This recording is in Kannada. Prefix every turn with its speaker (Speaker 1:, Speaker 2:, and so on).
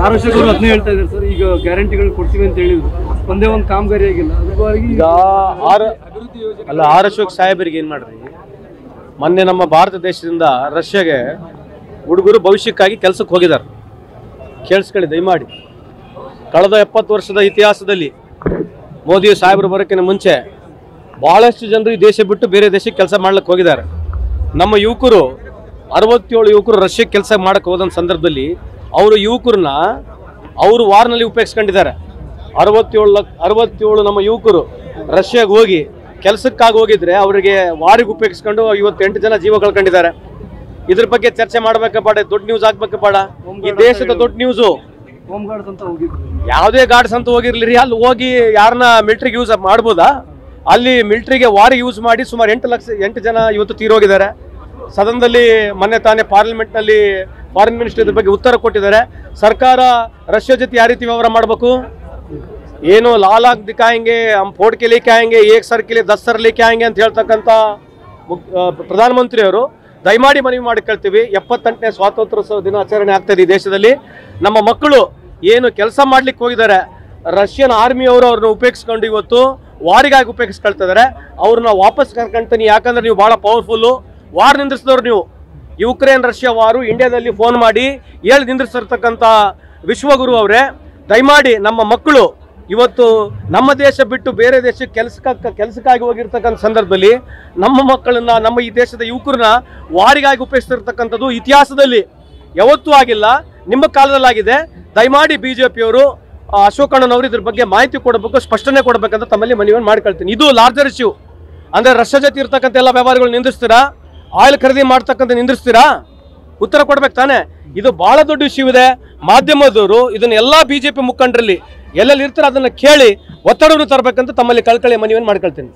Speaker 1: ಆರೋಗ್ಯಗಳು ಅದನ್ನೇ ಹೇಳ್ತಾ ಇದ್ದಾರೆ ಸರ್. ಈಗ ಗ್ಯಾರಂಟಿಗಳು ಕೊಡ್ತೀವಿ ಅಂತ ಹೇಳಿದ್ರು, ಒಂದೇ ಒಂದು ಕಾಮಗಾರಿ ಆಗಿಲ್ಲ.
Speaker 2: ಈಗ ಅಶೋಕ್ ಸಾಹೇಬರಿಗೆ ಏನ್ ಮಾಡ್ರಿ, ಮೊನ್ನೆ ನಮ್ಮ ಭಾರತ ದೇಶದಿಂದ ರಷ್ಯಾಗೆ ಹುಡುಗರು ಭವಿಷ್ಯಕ್ಕಾಗಿ ಕೆಲಸಕ್ಕೆ ಹೋಗಿದ್ದಾರೆ. ಕೇಳಿಸ್ಕೊಳ್ಳಿ ದಯಮಾಡಿ. ಕಳೆದ 70 ವರ್ಷದ ಇತಿಹಾಸದಲ್ಲಿ ಮೋದಿ ಸಾಹೇಬರು ಬರೋಕ್ಕಿಂತ ಮುಂಚೆ ಬಹಳಷ್ಟು ಜನರು ಈ ದೇಶ ಬಿಟ್ಟು ಬೇರೆ ದೇಶಕ್ಕೆ ಕೆಲಸ ಮಾಡ್ಲಿಕ್ಕೆ ಹೋಗಿದ್ದಾರೆ. ನಮ್ಮ ಯುವಕರು 67 ಯುವಕರು ರಷ್ಯಾಕ್ಕೆ ಕೆಲಸ ಮಾಡಕ್ಕೆ ಹೋದ ಸಂದರ್ಭದಲ್ಲಿ ಅವರು ಯುವಕರನ್ನ ಅವರು ವಾರ್ನಲ್ಲಿ ಉಪಯೋಗಿಸ್ಕೊಂಡಿದ್ದಾರೆ. 67 ನಮ್ಮ ಯುವಕರು ರಷ್ಯಾಗೆ ಹೋಗಿ ಕೆಲಸಕ್ಕಾಗಿ ಹೋಗಿದ್ರೆ ಅವರಿಗೆ ವಾರಿಗೆ ಉಪಯೋಗಿಸ್ಕೊಂಡು ಇವತ್ತು 8 ಜನ ಜೀವ ಕಳ್ಕೊಂಡಿದ್ದಾರೆ. ಇದ್ರ ಬಗ್ಗೆ ಚರ್ಚೆ ಮಾಡ್ಬೇಕಪ್ಪಾಡ, ದೊಡ್ಡ ನ್ಯೂಸ್ ಆಗ್ಬೇಕಪ್ಪಾಡ. ಈ ದೇಶದ ದೊಡ್ಡ ನ್ಯೂಸು. ಯಾವುದೇ ಗಾರ್ಡ್ಸ್ ಅಂತ ಹೋಗಿರ್ಲಿರಿ, ಅಲ್ಲಿ ಹೋಗಿ ಯಾರನ್ನ ಮಿಲಿಟರಿಗೆ ಯೂಸ್ ಮಾಡ್ಬೋದಾ? ಅಲ್ಲಿ ಮಿಲಿಟರಿಗೆ ವಾರಿಗೆ ಯೂಸ್ ಮಾಡಿ ಸುಮಾರು 8 ಜನ ಇವತ್ತು ತೀರೋಗಿದ್ದಾರೆ. ಸದನದಲ್ಲಿ ಮೊನ್ನೆ ತಾನೇ ಪಾರ್ಲಿಮೆಂಟ್ನಲ್ಲಿ ಫಾರಿನ್ ಮಿನಿಸ್ಟರ್ ಇದ್ರ ಬಗ್ಗೆ ಉತ್ತರ ಕೊಟ್ಟಿದ್ದಾರೆ. ಸರ್ಕಾರ ರಷ್ಯಾ ಜೊತೆ ಯಾವ ರೀತಿ ವ್ಯವಹಾರ ಮಾಡಬೇಕು, ಏನು ಲಾಲಾಗ್ ದಿಕ್ಕಾಯಂಗೆ, ಹಮ್ ಫೋಟ್ ಕೆ ಲೇಕೆ ಆಯಂಗೆ, ಏಕ್ ಸರ್ ಕೆ ಲಿಯೆ 10 ಸರ್ ಲೇಕೆ ಆಯಂಗೆ ಅಂತ ಹೇಳ್ತಕ್ಕಂಥ ಪ್ರಧಾನಮಂತ್ರಿಯವರು ದಯಮಾಡಿ ಮನವಿ ಮಾಡಿ ಕೇಳ್ತೀವಿ. 78ನೇ ಸ್ವಾತಂತ್ರ್ಯ ದಿನಾಚರಣೆ ಆಗ್ತದೆ ಈ ದೇಶದಲ್ಲಿ. ನಮ್ಮ ಮಕ್ಕಳು ಏನು ಕೆಲಸ ಮಾಡ್ಲಿಕ್ಕೆ ಹೋಗಿದ್ದಾರೆ, ರಷ್ಯನ್ ಆರ್ಮಿಯವರು ಅವ್ರನ್ನ ಉಪಯೋಗಿಸ್ಕೊಂಡು ಇವತ್ತು ವಾರಿಗಾಗಿ ಉಪಯೋಗಿಸ್ಕೊಳ್ತಿದ್ದಾರೆ. ಅವ್ರನ್ನ ವಾಪಸ್ ಕರ್ಕೊಂತೀನಿ, ಯಾಕಂದ್ರೆ ನೀವು ಭಾಳ ಪವರ್ಫುಲ್ಲು. ವಾರ್ ನಿಂದ್ರಿಸಿದವ್ರು ನೀವು. ಯುಕ್ರೇನ್ ರಷ್ಯಾ ವಾರು ಇಂಡಿಯಾದಲ್ಲಿ ಫೋನ್ ಮಾಡಿ ಹೇಳಿ ನಿಂದ್ರಿಸಿರ್ತಕ್ಕಂಥ ವಿಶ್ವಗುರು ಅವರೇ, ದಯಮಾಡಿ ನಮ್ಮ ಮಕ್ಕಳು ಇವತ್ತು ನಮ್ಮ ದೇಶ ಬಿಟ್ಟು ಬೇರೆ ದೇಶಕ್ಕೆ ಕೆಲಸಕ್ಕಾಗಿ ಹೋಗಿರ್ತಕ್ಕಂಥ ಸಂದರ್ಭದಲ್ಲಿ ನಮ್ಮ ಮಕ್ಕಳನ್ನ, ನಮ್ಮ ಈ ದೇಶದ ಯುವಕರನ್ನ ವಾರಿಗಾಗಿ ಉಪಯೋಗಿಸ್ತಿರ್ತಕ್ಕಂಥದ್ದು ಇತಿಹಾಸದಲ್ಲಿ ಯಾವತ್ತೂ ಆಗಿಲ್ಲ, ನಿಮ್ಮ ಕಾಲದಲ್ಲಾಗಿದೆ. ದಯಮಾಡಿ ಬಿಜೆಪಿಯವರು ಅಶೋಕಣ್ಣನವರು ಇದ್ರ ಬಗ್ಗೆ ಮಾಹಿತಿ ಕೊಡಬೇಕು, ಸ್ಪಷ್ಟನೆ ಕೊಡಬೇಕಂತ ತಮ್ಮಲ್ಲಿ ಮನವಿಯನ್ನು ಮಾಡ್ಕೊಳ್ತೀನಿ. ಇದು ಲಾರ್ಜರ್ ಇಶ್ಯೂ. ಅಂದರೆ ರಷ್ಯಾ ಜೊತೆ ಇರ್ತಕ್ಕಂಥ ಎಲ್ಲ ವ್ಯವಹಾರಗಳು ನಿಂದಿಸ್ತೀರಾ? ಆಯಿಲ್ ಖರೀದಿ ಮಾಡ್ತಕ್ಕಂಥ ನಿಂದಿಸ್ತೀರಾ? ಉತ್ತರ ಕೊಡ್ಬೇಕು ತಾನೆ. ಇದು ಬಹಳ ದೊಡ್ಡ ಇಶ್ಯೂ ಇದೆ. ಮಾಧ್ಯಮದವರು ಇದನ್ನ ಎಲ್ಲ ಬಿಜೆಪಿ ಮುಖಂಡರಲ್ಲಿ ಎಲ್ಲೆಲ್ಲಿ ಇರ್ತಾರೆ ಅದನ್ನ ಕೇಳಿ ಒತ್ತಡವನ್ನು ತರಬೇಕಂತ ತಮ್ಮಲ್ಲಿ ಕಳ್ಕಳಿ ಮನವಿಯನ್ನು ಮಾಡ್ಕೊಳ್ತೀನಿ.